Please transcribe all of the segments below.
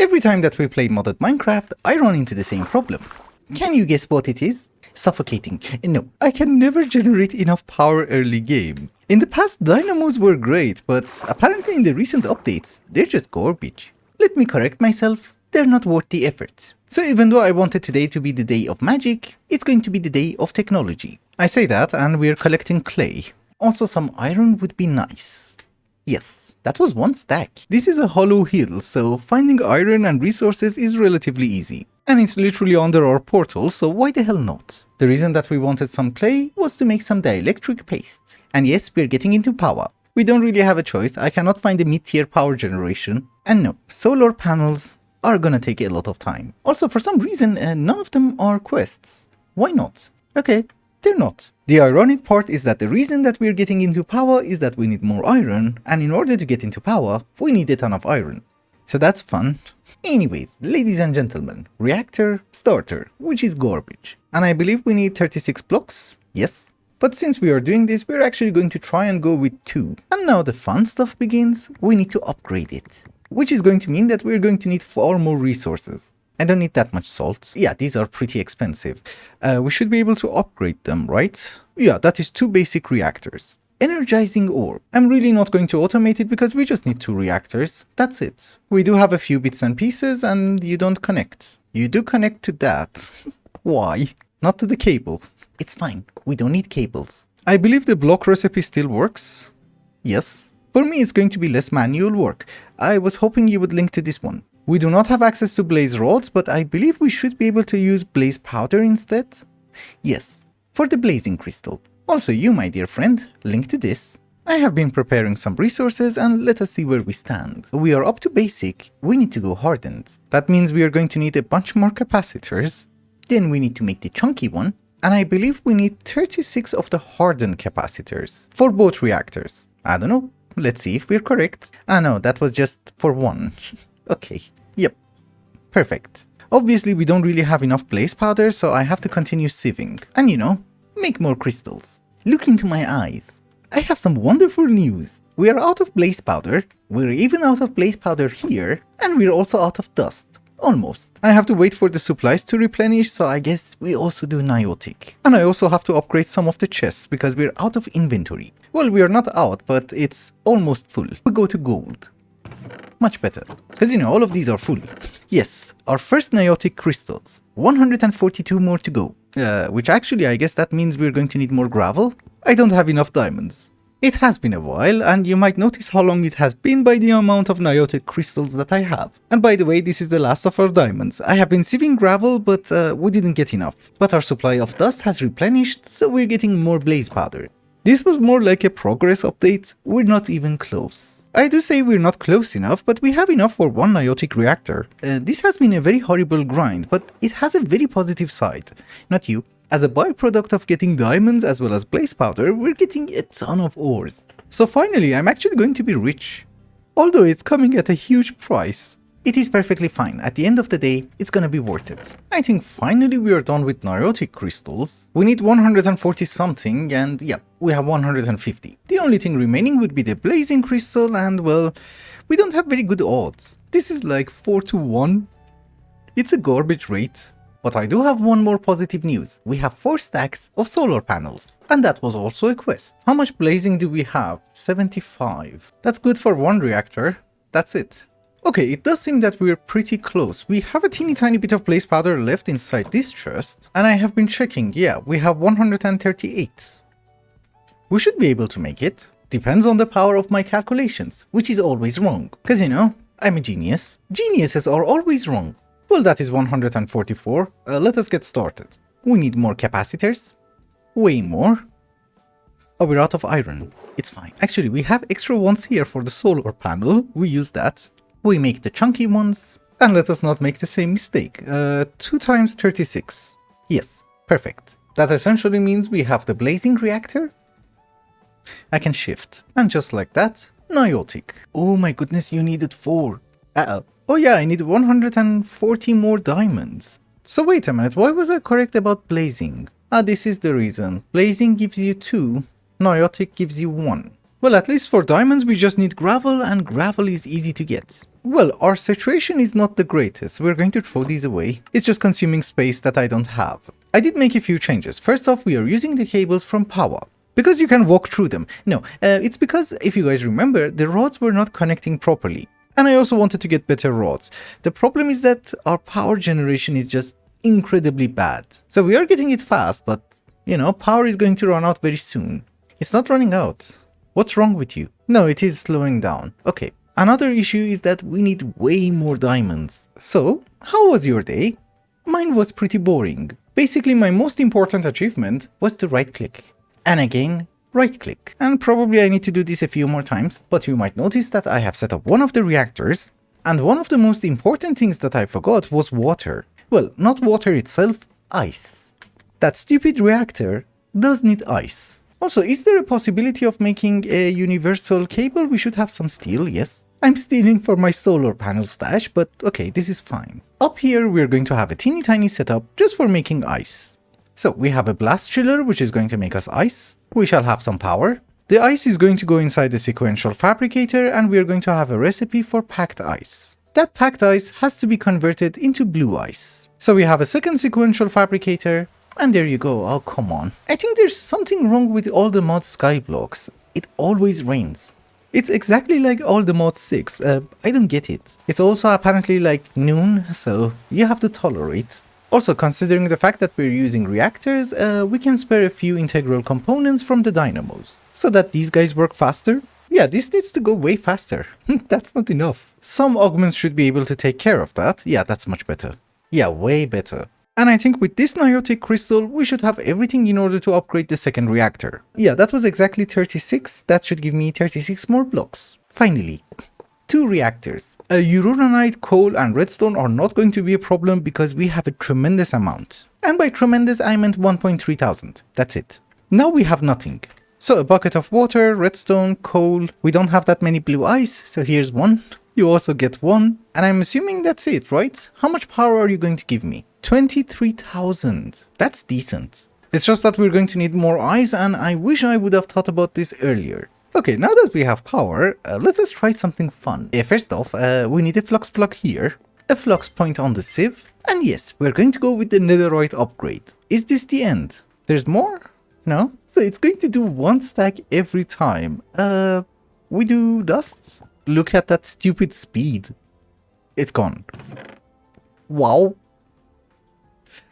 Every time that we play modded Minecraft, I run into the same problem. Can you guess what it is? Suffocating. No, I can never generate enough power early game. In the past, dynamos were great, but apparently in the recent updates, they're just garbage. Let me correct myself, they're not worth the effort. So even though I wanted today to be the day of magic, it's going to be the day of technology. I say that and we're collecting clay. Also some iron would be nice. Yes, that was one stack. This is a hollow hill, so finding iron and resources is relatively easy. And it's literally under our portal, so why the hell not? The reason that we wanted some clay was to make some dielectric paste. And yes, we're getting into Powah. We don't really have a choice, I cannot find a mid-tier power generation. And no, solar panels are gonna take a lot of time. Also, for some reason, none of them are quests. Why not? Okay, they're not. The ironic part is that the reason that we're getting into Powah is that we need more iron, and in order to get into Powah, we need a ton of iron. So that's fun. Anyways, ladies and gentlemen, Reactor Starter, which is garbage. And I believe we need 36 blocks, yes. But since we are doing this, we're actually going to try and go with 2. And now the fun stuff begins, we need to upgrade it. Which is going to mean that we're going to need far more resources. I don't need that much salt. Yeah, these are pretty expensive. We should be able to upgrade them, right? Yeah, that is 2 basic reactors. Energizing ore. I'm really not going to automate it because we just need 2 reactors. That's it. We do have a few bits and pieces and you don't connect. You do connect to that. Why? Not to the cable. It's fine. We don't need cables. I believe the block recipe still works. Yes. For me, it's going to be less manual work. I was hoping you would link to this one. We do not have access to blaze rods, but I believe we should be able to use blaze powder instead. Yes, for the blazing crystal. Also you, my dear friend, link to this. I have been preparing some resources and let us see where we stand. We are up to basic, we need to go hardened. That means we are going to need a bunch more capacitors. Then we need to make the chunky one. And I believe we need 36 of the hardened capacitors for both reactors. I don't know. Let's see if we're correct. Ah no, that was just for one. Okay. Yep. Perfect. Obviously we don't really have enough blaze powder, so I have to continue sieving. And you know, make more crystals. Look into my eyes. I have some wonderful news. We are out of blaze powder, we're even out of blaze powder here, and we're also out of dust. Almost. I have to wait for the supplies to replenish, so I guess we also do niotic. And I also have to upgrade some of the chests because we're out of inventory. Well, we are not out, but it's almost full. We go to gold. Much better. Because you know, all of these are full. Yes, our first niotic crystals. 142 more to go. Which actually I guess that means we're going to need more gravel. I don't have enough diamonds. It has been a while, and you might notice how long it has been by the amount of niotic crystals that I have. And by the way, this is the last of our diamonds. I have been sieving gravel, but we didn't get enough. But our supply of dust has replenished, so we're getting more blaze powder. This was more like a progress update. We're not even close. I do say we're not close enough, but we have enough for 1 niotic reactor. This has been a very horrible grind, but it has a very positive side. Not you. As a byproduct of getting diamonds as well as blaze powder, we're getting a ton of ores. So finally, I'm actually going to be rich. Although it's coming at a huge price. It is perfectly fine. At the end of the day, it's gonna be worth it. I think finally we are done with niotic crystals. We need 140 something and yeah, we have 150. The only thing remaining would be the blazing crystal and well, we don't have very good odds. This is like 4 to 1. It's a garbage rate. But I do have one more positive news. We have 4 stacks of solar panels. And that was also a quest. How much blazing do we have? 75. That's good for 1 reactor. That's it. Okay, it does seem that we're pretty close. We have a teeny tiny bit of blaze powder left inside this chest. And I have been checking. Yeah, we have 138. We should be able to make it. Depends on the power of my calculations, which is always wrong. Because you know, I'm a genius. Geniuses are always wrong. Well, that is 144. Let us get started. We need more capacitors. Way more. Oh, we're out of iron. It's fine. Actually, we have extra ones here for the solar panel. We use that. We make the chunky ones. And let us not make the same mistake. 2 times 36. Yes, perfect. That essentially means we have the blazing reactor. I can shift. And just like that, niotic. Oh my goodness, you needed 4. Uh-oh. Oh yeah, I need 140 more diamonds. So wait a minute, why was I correct about blazing? Ah, this is the reason. Blazing gives you 2, niotic gives you 1. Well, at least for diamonds we just need gravel, and gravel is easy to get. Well, our situation is not the greatest. We're going to throw these away. It's just consuming space that I don't have. I did make a few changes. First off, we are using the cables from Powah, because you can walk through them. No, it's because, if you guys remember, the rods were not connecting properly. And I also wanted to get better rods. The problem is that our power generation is just incredibly bad. So we are getting it fast, but, you know, power is going to run out very soon. It's not running out. What's wrong with you? No, it is slowing down. Okay. Another issue is that we need way more diamonds. So, how was your day? Mine was pretty boring. Basically, my most important achievement was to right-click. And again, right-click. And probably I need to do this a few more times, but you might notice that I have set up one of the reactors, and one of the most important things that I forgot was water. Well, not water itself, ice. That stupid reactor does need ice. Also, is there a possibility of making a universal cable? We should have some steel, yes. I'm stealing for my solar panel stash, but okay, this is fine. Up here, we're going to have a teeny tiny setup just for making ice. So we have a blast chiller, which is going to make us ice. We shall have some power. The ice is going to go inside the sequential fabricator, and we are going to have a recipe for packed ice. That packed ice has to be converted into blue ice. So we have a second sequential fabricator. And there you go. Oh, come on. I think there's something wrong with all the mod skyblocks. It always rains. It's exactly like all the mod 6. I don't get it. It's also apparently like noon, so you have to tolerate. Also, considering the fact that we're using reactors, we can spare a few integral components from the dynamos, so that these guys work faster. Yeah, this needs to go way faster. That's not enough. Some augments should be able to take care of that. Yeah, that's much better. Yeah, way better. And I think with this Niotic crystal, we should have everything in order to upgrade the second reactor. Yeah, that was exactly 36. That should give me 36 more blocks. Finally. 2 reactors. Uranite, coal and redstone are not going to be a problem because we have a tremendous amount. And by tremendous, I meant 1.3 thousand. That's it. Now we have nothing. So a bucket of water, redstone, coal. We don't have that many blue ice, so here's one. You also get one. And I'm assuming that's it, right? How much power are you going to give me? 23,000. That's decent. It's just that we're going to need more ice, and I wish I would have thought about this earlier. Okay, now that we have power, let us try something fun. First off, we need a flux plug here, a flux point on the sieve, and yes, we're going to go with the netherite upgrade. Is this the end? There's more? No? So it's going to do 1 stack every time. We do dust? Look at that stupid speed. It's gone. Wow.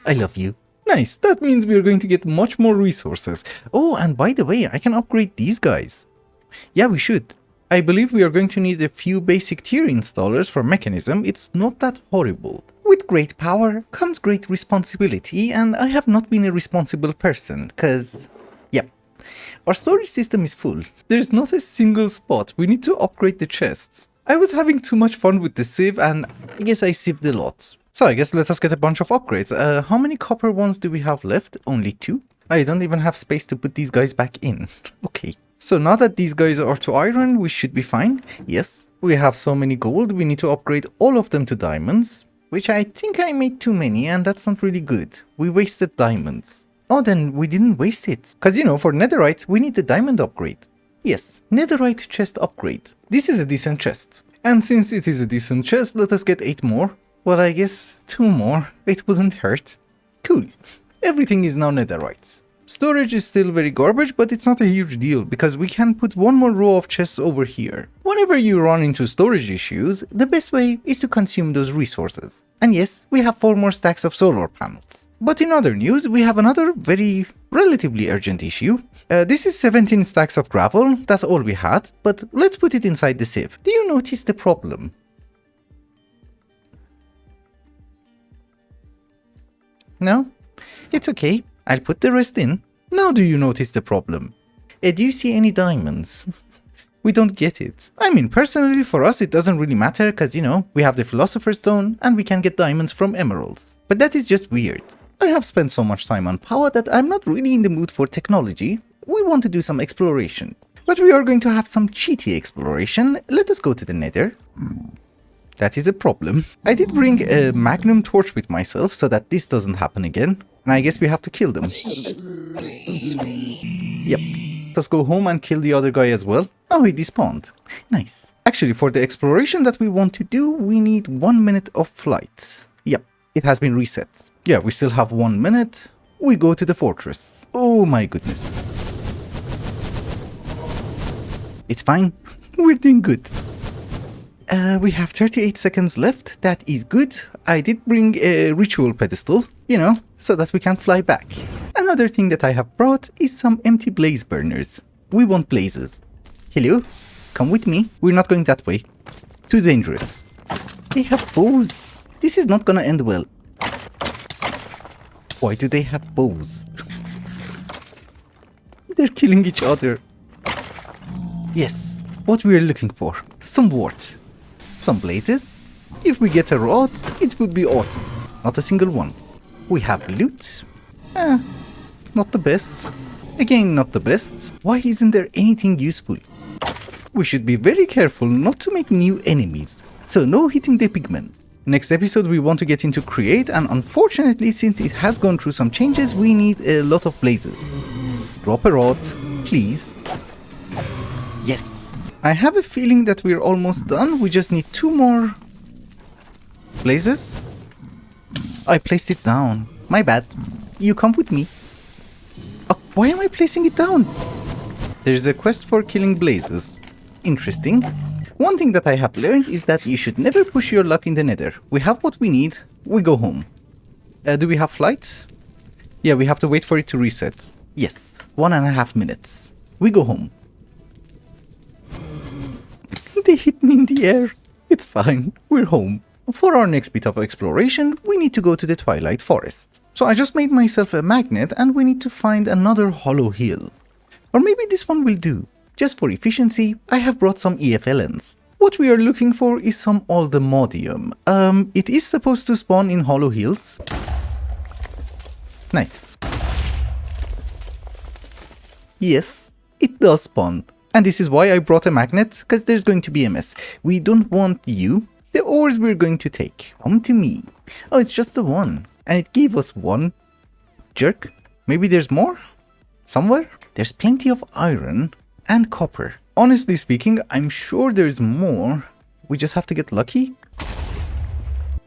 I love you. Nice, that means we're going to get much more resources. Oh, and by the way, I can upgrade these guys. Yeah, we should. I believe we are going to need a few basic tier installers for mechanism. It's not that horrible. With great power comes great responsibility, and I have not been a responsible person, cause... Yep. Our storage system is full. There's not a single spot. We need to upgrade the chests. I was having too much fun with the sieve, and I guess I sieved a lot. So I guess let us get a bunch of upgrades. How many copper ones do we have left? Only 2? I don't even have space to put these guys back in. Okay. So now that these guys are to iron, we should be fine. Yes. We have so many gold, we need to upgrade all of them to diamonds. Which I think I made too many, and that's not really good. We wasted diamonds. Oh, then we didn't waste it. Cause you know, for netherite, we need the diamond upgrade. Yes, netherite chest upgrade. This is a decent chest. And since it is a decent chest, let us get 8 more. Well, I guess 2 more. It wouldn't hurt. Cool. Everything is now netherite. Storage is still very garbage, but it's not a huge deal because we can put 1 more row of chests over here. Whenever you run into storage issues, the best way is to consume those resources. And yes, we have 4 more stacks of solar panels. But in other news, we have another very relatively urgent issue. This is 17 stacks of gravel, that's all we had, but let's put it inside the sieve. Do you notice the problem? No? It's okay. I'll put the rest in. Now do you notice the problem? Do you see any diamonds? We don't get it. I mean, personally for us it doesn't really matter cause you know, we have the Philosopher's Stone and we can get diamonds from emeralds. But that is just weird. I have spent so much time on Powah that I'm not really in the mood for technology. We want to do some exploration. But we are going to have some cheaty exploration. Let us go to the nether. That is a problem. I did bring a magnum torch with myself so that this doesn't happen again. And I guess we have to kill them. Yep. Let's go home and kill the other guy as well. Oh, he despawned. Nice. Actually, for the exploration that we want to do, we need 1 minute of flight. Yep, it has been reset. Yeah, we still have 1 minute. We go to the fortress. Oh my goodness. It's fine. We're doing good. We have 38 seconds left. That is good. I did bring a ritual pedestal, you know, so that we can fly back. Another thing that I have brought is some empty blaze burners. We want blazes. Hello? Come with me. We're not going that way. Too dangerous. They have bows. This is not gonna end well. Why do they have bows? They're killing each other. Yes, what we are looking for. Some wart. Some blazes. If we get a rod, it would be awesome. Not a single one. We have loot. Not the best. Again, not the best. Why isn't there anything useful? We should be very careful not to make new enemies. So no hitting the pigmen. Next episode we want to get into create, and unfortunately since it has gone through some changes, we need a lot of blazes. Drop a rod, please. Yes. I have a feeling that we're almost done. We just need 2 more blazes. I placed it down. My bad. You come with me. Why am I placing it down? There's a quest for killing blazes. Interesting. One thing that I have learned is that you should never push your luck in the nether. We have what we need. We go home. Do we have flight? Yeah, we have to wait for it to reset. Yes. 1.5 minutes. We go home. They hit me in the air. It's fine. We're home. For our next bit of exploration, we need to go to the Twilight Forest. So I just made myself a magnet and we need to find another hollow hill. Or maybe this one will do. Just for efficiency, I have brought some EFLNs. What we are looking for is some Aldemordium. It is supposed to spawn in hollow hills. Nice. Yes, it does spawn. And this is why I brought a magnet, because there's going to be a mess. We don't want you. The ores we're going to take. Come to me. Oh, it's just the one. And it gave us 1. Jerk. Maybe there's more? Somewhere? There's plenty of iron and copper. Honestly speaking, I'm sure there's more. We just have to get lucky.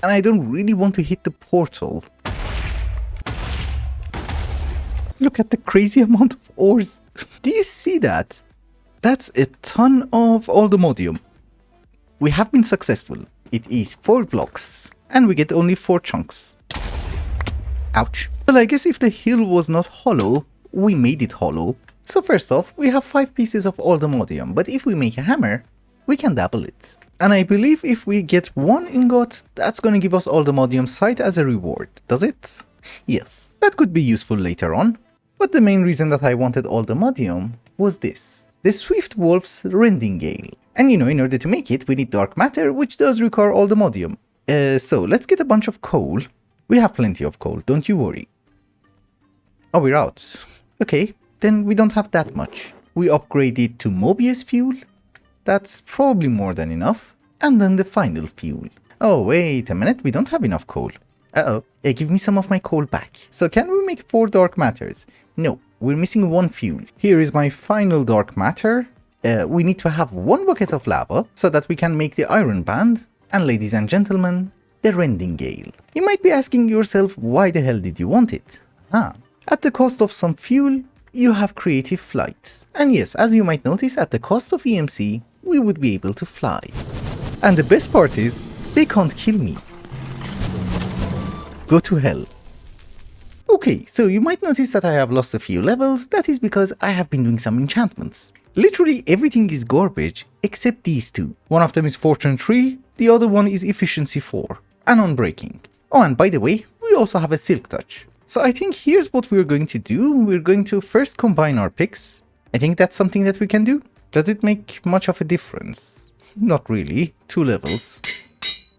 And I don't really want to hit the portal. Look at the crazy amount of ores. Do you see that? That's a ton of Aldemordium. We have been successful. It is 4 blocks. And we get only 4 chunks. Ouch. Well, I guess if the hill was not hollow, we made it hollow. So first off, we have 5 pieces of Aldemordium, but if we make a hammer, we can double it. And I believe if we get 1 ingot, that's gonna give us Aldemordium sight as a reward, does it? Yes, that could be useful later on. But the main reason that I wanted Aldemordium was this. The Swift Wolf's Rending Gale. And you know, in order to make it, we need dark matter, which does require Aldemordium. So let's get a bunch of coal. We have plenty of coal, don't you worry. Oh, we're out. Okay, then we don't have that much. We upgrade it to Mobius fuel. That's probably more than enough. And then the final fuel. Oh, wait a minute, we don't have enough coal. Uh-oh, give me some of my coal back. So can we make 4 dark matters? No, we're missing 1 fuel. Here is my final dark matter. We need to have 1 bucket of lava so that we can make the iron band. And ladies and gentlemen, the Rending Gale. You might be asking yourself, why the hell did you want it? At the cost of some fuel, you have creative flight. And yes, as you might notice, at the cost of EMC, we would be able to fly. And the best part is, they can't kill me. Go to hell. Okay, so you might notice that I have lost a few levels. That is because I have been doing some enchantments. Literally everything is garbage except these 2. One of them is Fortune 3, the other one is Efficiency 4 and Unbreaking. Oh, and by the way, we also have a Silk Touch. So I think here's what we're going to do. We're going to first combine our picks. I think that's something that we can do. Does it make much of a difference? Not really. 2 levels.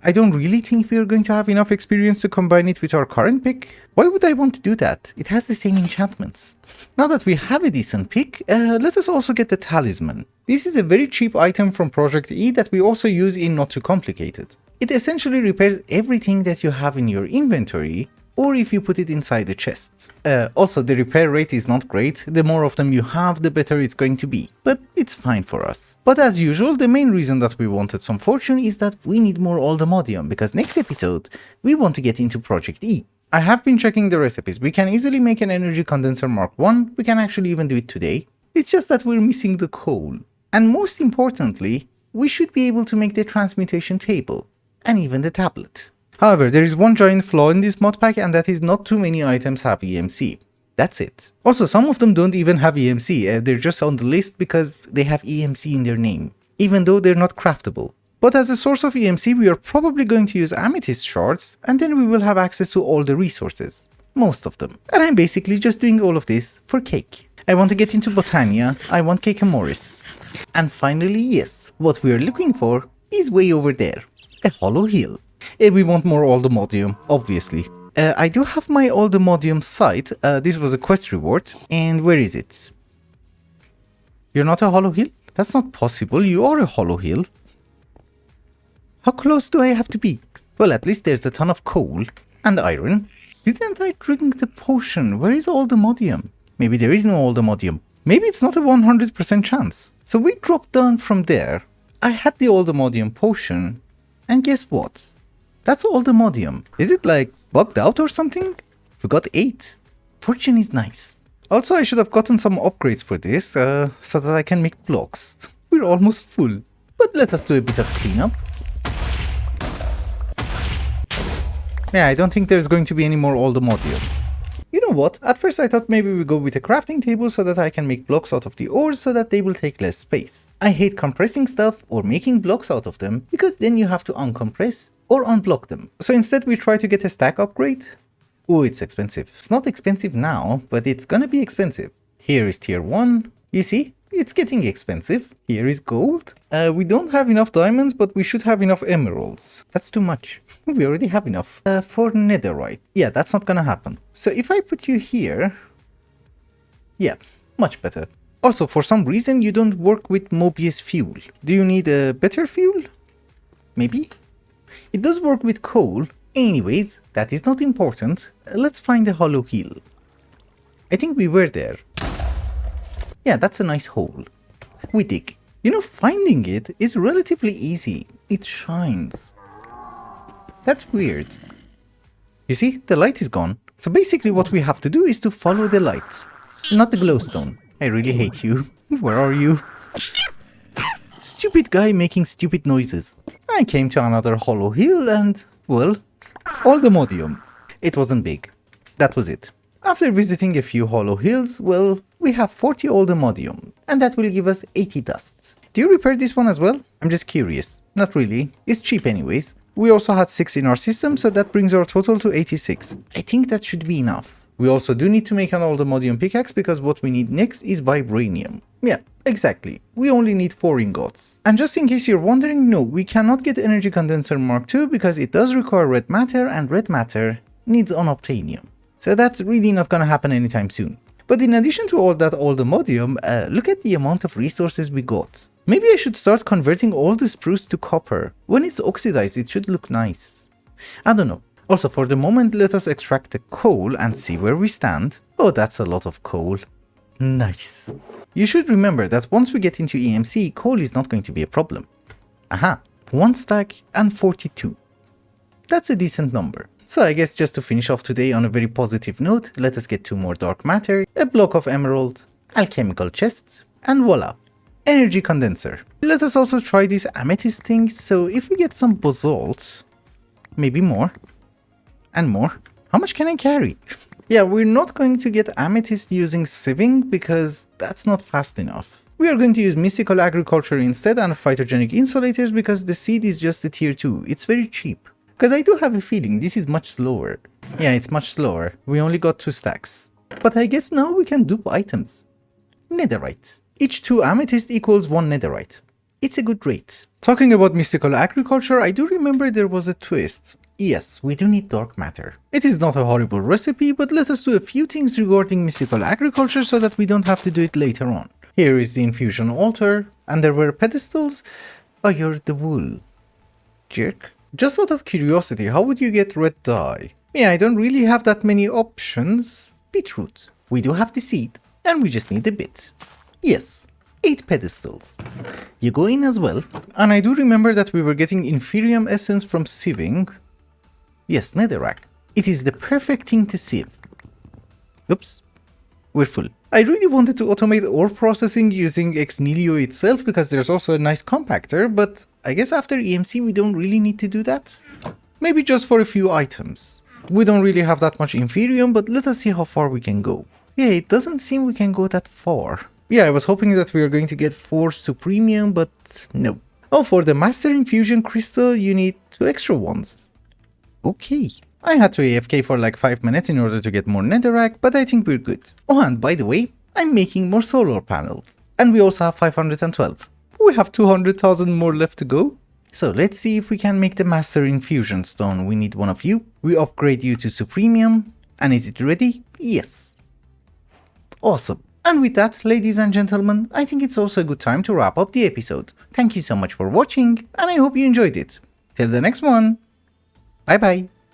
I don't really think we're going to have enough experience to combine it with our current pick. Why would I want to do that? It has the same enchantments. Now that we have a decent pick, let us also get the Talisman. This is a very cheap item from Project E that we also use in Not Too Complicated. It essentially repairs everything that you have in your inventory or if you put it inside a chest. Also, the repair rate is not great. The more of them you have, the better it's going to be, but it's fine for us. But as usual, the main reason that we wanted some fortune is that we need more Aldemordium, because next episode, we want to get into Project E. I have been checking the recipes. We can easily make an energy condenser Mark 1. We can actually even do it today. It's just that we're missing the coal. And most importantly, we should be able to make the transmutation table, and even the tablet. However, there is one giant flaw in this mod pack, and that is not too many items have EMC. That's it. Also, some of them don't even have EMC, they're just on the list because they have EMC in their name, even though they're not craftable. But as a source of EMC, we are probably going to use amethyst shards, and then we will have access to all the resources. Most of them. And I'm basically just doing all of this for cake. I want to get into Botania, I want Cake and Morris. And finally, yes, what we are looking for is way over there. A hollow hill. We want more Aldemordium, obviously. I do have my Aldemordium site. This was a quest reward. And where is it? You're not a hollow hill? That's not possible. You are a hollow hill. How close do I have to be? Well, at least there's a ton of coal and iron. Didn't I drink the potion? Where is Aldemordium? Maybe there is no Aldemordium. Maybe it's not a 100% chance. So we dropped down from there. I had the Aldemordium potion. And guess what? That's Aldemordium. Is it like bugged out or something? We got 8. Fortune is nice. Also, I should have gotten some upgrades for this, so that I can make blocks. We're almost full. But let us do a bit of cleanup. Yeah, I don't think there's going to be any more Aldemordium. You know what? At first I thought maybe we go with a crafting table so that I can make blocks out of the ores so that they will take less space. I hate compressing stuff or making blocks out of them because then you have to uncompress or unblock them. So instead we try to get a stack upgrade. Oh, it's expensive. It's not expensive now, but it's gonna be expensive. Here is tier 1. You see? It's getting expensive. Here is gold. We don't have enough diamonds, but we should have enough emeralds. That's too much. We already have enough. For netherite. Yeah, that's not gonna happen. So if I put you here... Yeah, much better. Also, for some reason, you don't work with Mobius fuel. Do you need a better fuel? Maybe? It does work with coal. Anyways, that is not important. Let's find the hollow hill. I think we were there. Yeah, that's a nice hole. We dig. You know, finding it is relatively easy. It shines. That's weird. You see, the light is gone. So basically what we have to do is to follow the light. Not the glowstone. I really hate you. Where are you? Stupid guy making stupid noises. I came to another hollow hill and, well, Aldemordium. It wasn't big. That was it. After visiting a few hollow hills, well, we have 40 Aldemordium, and that will give us 80 dusts. Do you repair this one as well? I'm just curious. Not really. It's cheap anyways. We also had 6 in our system, so that brings our total to 86. I think that should be enough. We also do need to make an Aldemordium pickaxe because what we need next is vibranium. Yeah, exactly. We only need 4 ingots. And just in case you're wondering, no, we cannot get Energy Condenser Mark II because it does require red matter, and red matter needs unobtainium. So that's really not gonna happen anytime soon. But in addition to all that Aldemordium, look at the amount of resources we got. Maybe I should start converting all the spruce to copper. When it's oxidized, it should look nice. I don't know. Also, for the moment, let us extract the coal and see where we stand. Oh, that's a lot of coal. Nice. You should remember that once we get into EMC, coal is not going to be a problem. Aha, 1 stack and 42. That's a decent number. So I guess just to finish off today on a very positive note, let us get 2 more dark matter, a block of emerald, alchemical chests, and voila, energy condenser. Let us also try this amethyst thing, so if we get some basalt, maybe more, and more. How much can I carry? Yeah, we're not going to get amethyst using sieving because that's not fast enough. We are going to use mystical agriculture instead and phytogenic insulators because the seed is just a tier 2, it's very cheap. Because I do have a feeling this is much slower. Yeah, it's much slower. We only got 2 stacks. But I guess now we can dupe items. Netherite. Each 2 amethyst equals 1 netherite. It's a good rate. Talking about mystical agriculture, I do remember there was a twist. Yes, we do need dark matter. It is not a horrible recipe, but let us do a few things regarding mystical agriculture so that we don't have to do it later on. Here is the Infusion Altar, and there were pedestals. Oh, you're the wool. Jerk. Just out of curiosity, how would you get red dye? Yeah, I don't really have that many options. Beetroot. We do have the seed, and we just need the bit. Yes, 8 pedestals. You go in as well, and I do remember that we were getting Inferium Essence from sieving. Yes, netherrack. It is the perfect thing to sieve. Oops, we're full. I really wanted to automate ore processing using Ex Nihilo itself because there's also a nice compactor, but I guess after EMC we don't really need to do that. Maybe just for a few items. We don't really have that much Inferium, but let us see how far we can go. Yeah, it doesn't seem we can go that far. Yeah, I was hoping that we were going to get 4 Supremium, but no. Oh, for the Master Infusion Crystal, you need 2 extra ones. Okay. I had to AFK for like 5 minutes in order to get more netherrack, but I think we're good. Oh, and by the way, I'm making more solar panels. And we also have 512. We have 200,000 more left to go. So let's see if we can make the Master Infusion Stone. We need one of you. We upgrade you to Supremium. And is it ready? Yes. Awesome. And with that, ladies and gentlemen, I think it's also a good time to wrap up the episode. Thank you so much for watching, and I hope you enjoyed it. Till the next one. Bye bye.